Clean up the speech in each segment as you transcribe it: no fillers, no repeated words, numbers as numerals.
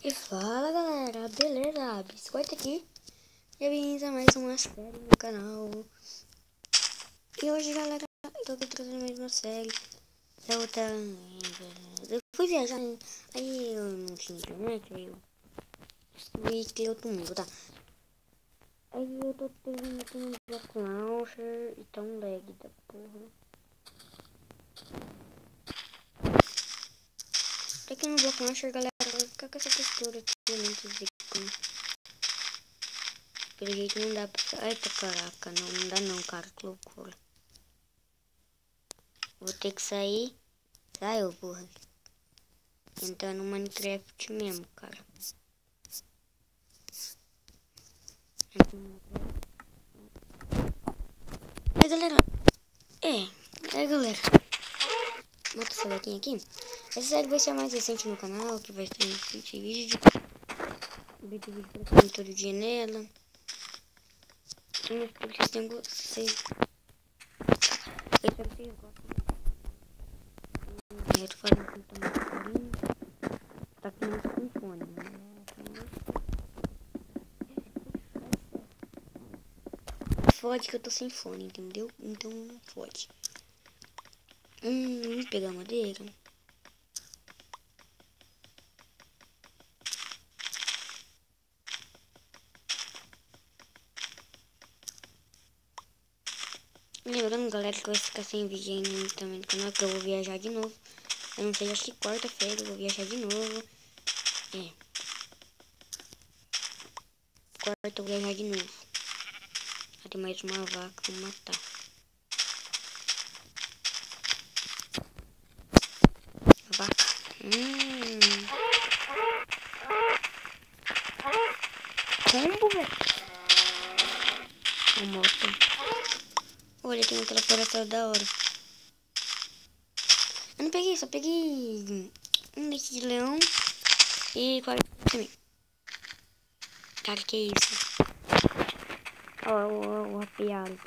E fala galera, beleza? Biscoito aqui. Bem-vindos a mais uma série no canal. E hoje galera, eu tô aqui trazendo mais uma série. Eu fui viajar, aí eu não tinha internet, aí eu criei outro mundo, tá? Aí eu tô tendo aqui um bloco launcher e tá um lag da porra. Tá aqui no bloco launcher galera, vai ficar com essa textura aqui muito zica. Pelo jeito não dá pra... Eita caraca, não dá não, cara, que loucura. Vou ter que sair. Saiu, porra. Entrar no Minecraft mesmo, cara. Aí galera. Galera. Bota essa boquinha aqui. Essa série vai ser a mais recente no canal, que vai ter bastante vídeo. Vídeo pra todo dia nela. Eu espero que vocês tenham gostado. Eu espero que vocês gostem. Eu tô fazendo com tamanho carinho. Tá aqui no fone, né? Fode que eu tô sem fone, entendeu? Então fode. Vamos pegar madeira. Lembrando galera que eu vou ficar sem vídeo ainda também no canal, que eu vou viajar de novo. Eu não sei, acho que quarta-feira eu vou viajar de novo. Quarta eu vou viajar de novo. Vai ter mais uma vaca pra matar. Vaca. Combo, velho. A moto. Olha, tem aquela floresta da hora. Eu não peguei, só peguei um desse de leão e 40 também. Cara, que isso? Ó, o rapiado.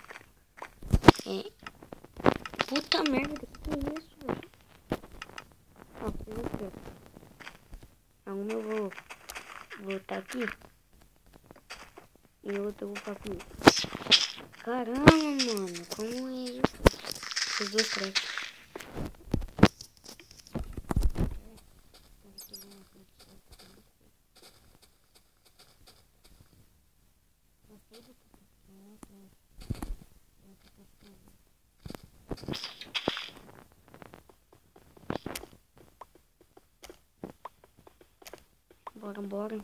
Puta merda, que isso, velho? Ó, pegou aqui, ó. Uma eu vou botar aqui. E outra eu vou ficar com isso. Caramba, mano, como é isso? Os dois crack. Bora.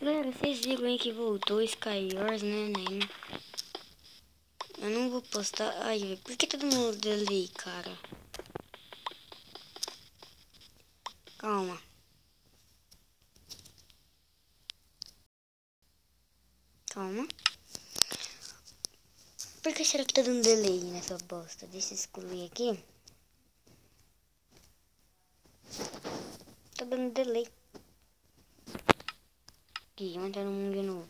Galera, vocês viram aí que voltou Skywars, né? Eu não vou postar. Ai, velho, por que tá dando delay, cara? Calma. Por que será que tá dando delay nessa bosta? Deixa eu excluir aqui. Tá dando delay. Aqui, vamos entrar no mundo de novo.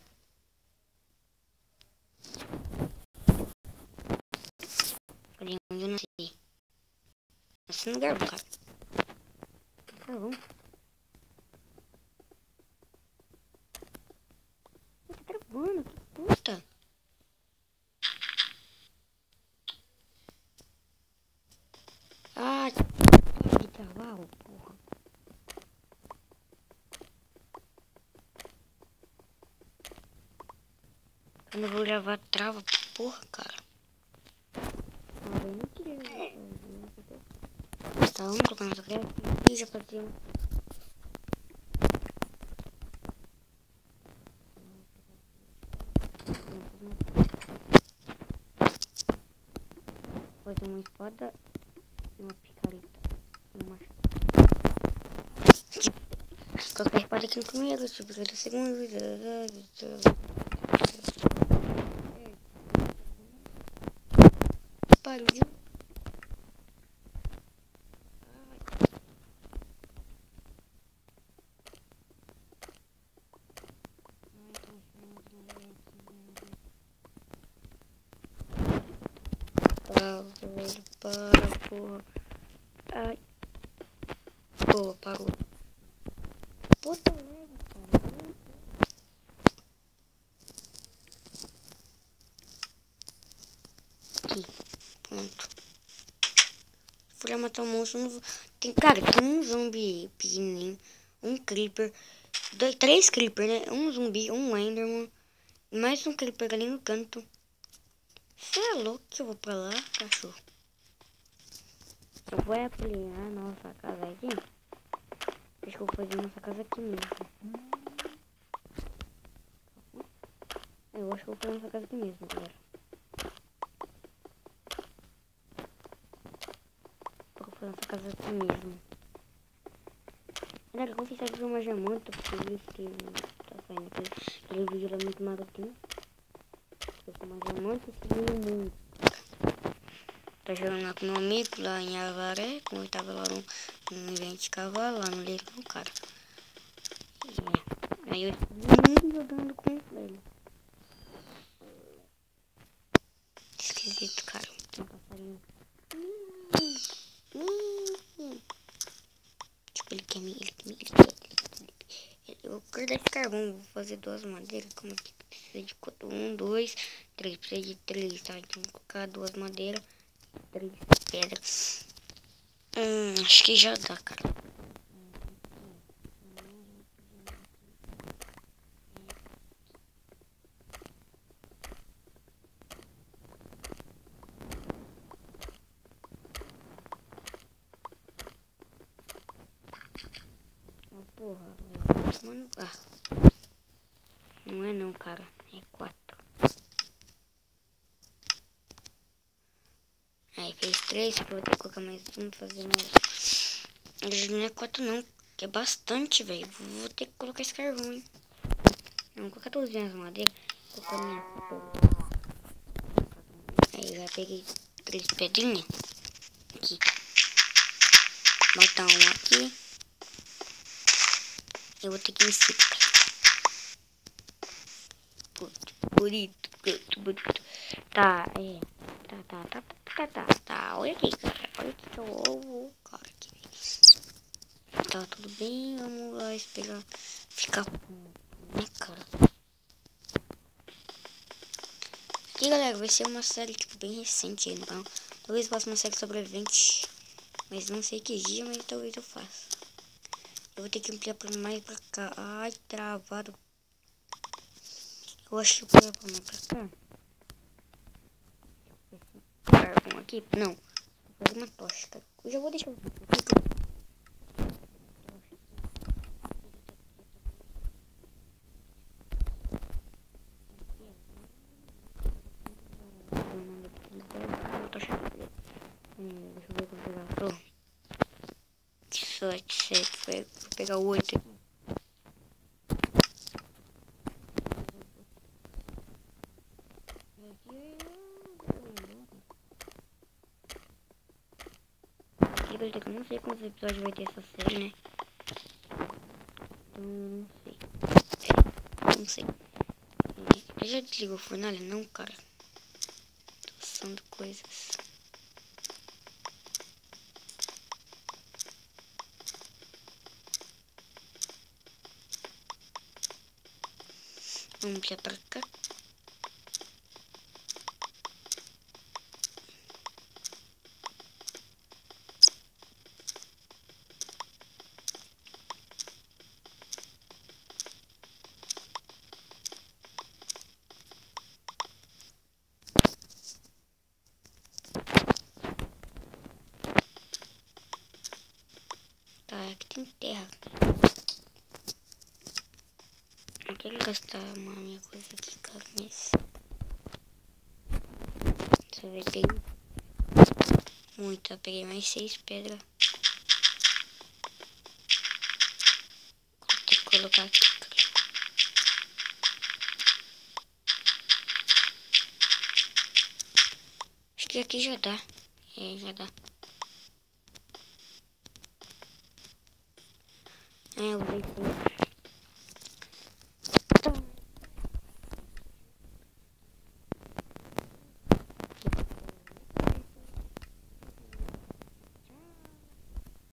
Ali onde eu não sei. Nossa, não garbo, cara. Tá bom. Tá travando, que puta. Ah, que travar, porra. Quando eu vou gravar, trava, porra, cara. Eu não queria. Tá, vamos colocar nossa greve e já fazemos. Fazer uma espada e uma picareta. Colocar a espada aqui no primeiro, tipo, no segundo. Barulho. Para, porra. Ai. Pô, parou. Puta merda, cara. Aqui. Pronto. Fui matar um monstro. Tem, cara, tem um zumbi pequenininho. Um creeper. Três creeper, né? Um zumbi, um enderman. E mais um creeper ali no canto. Você é louco que eu vou pra lá, cachorro? Eu vou ampliar a nossa casa aqui. Acho que eu vou fazer nossa casa aqui mesmo. Eu acho que eu vou fazer nossa casa aqui mesmo, galera. Vou fazer nossa casa aqui mesmo. Galera, como vocês sabem que eu manjo muito, porque isso que tá saindo aquele vídeo lá muito marotinho. Eu manjo muito esse vídeo. Tá jogando lá com meu amigo lá em Avaré, como eu tava lá no evento de cavalo, lá no leilão, cara. Aí eu estou jogando com ele. Esquisito, cara. Tem um passarinho. Tipo, ele quer me. Eu quero dar esse carvão, vou fazer duas madeiras. Como que precisa de 1, 2, 3. Precisa de 3, tá? Então vou colocar duas madeiras, 3 pedras. Acho que já dá, cara. Porra, mano. Não é não, cara. É 4. Aí fez 3, que eu vou ter que colocar mais um, fazer mais. Não é 4 não, que é bastante, velho. Vou ter que colocar esse carvão, hein. Não, vou colocar todas as madeiras. Vou colocar minha pedra. Aí eu já peguei 3 pedrinhas. Aqui. Botar um aqui. Eu vou ter que encher, cara. Bonito. Tá, Tá. Olha aqui, cara. Olha aqui que eu vou, cara. Aqui. Tá tudo bem. Vamos lá esperar ficar. Né, cara? Aqui, galera, vai ser uma série, tipo, bem recente aí no canal. Talvez eu faça uma série sobrevivente. Mas não sei que dia, mas talvez eu faça. Eu vou ter que ampliar pra mais pra cá. Ai, travado. Eu acho que eu vou ampliar pra mais pra cá. Carvão aqui? Não. Vou fazer uma tocha, cara. Eu já vou deixar aqui. Deixa eu ver como pegar. Pronto. 7. Vou pegar o 8 aqui. Eu não sei quantos episódios vai ter essa série, né? Então, não sei. Eu já desligou o fornalha? Não, cara. Tô passando coisas. Vamos já pra cá. Tá, aqui tem terra. Não quero gastar uma minha coisa aqui, cara, mas... Só vai ter muita. Peguei mais 6 pedras. Vou ter que colocar aqui, cara. Acho que aqui já dá. Já dá. Eu usei tudo.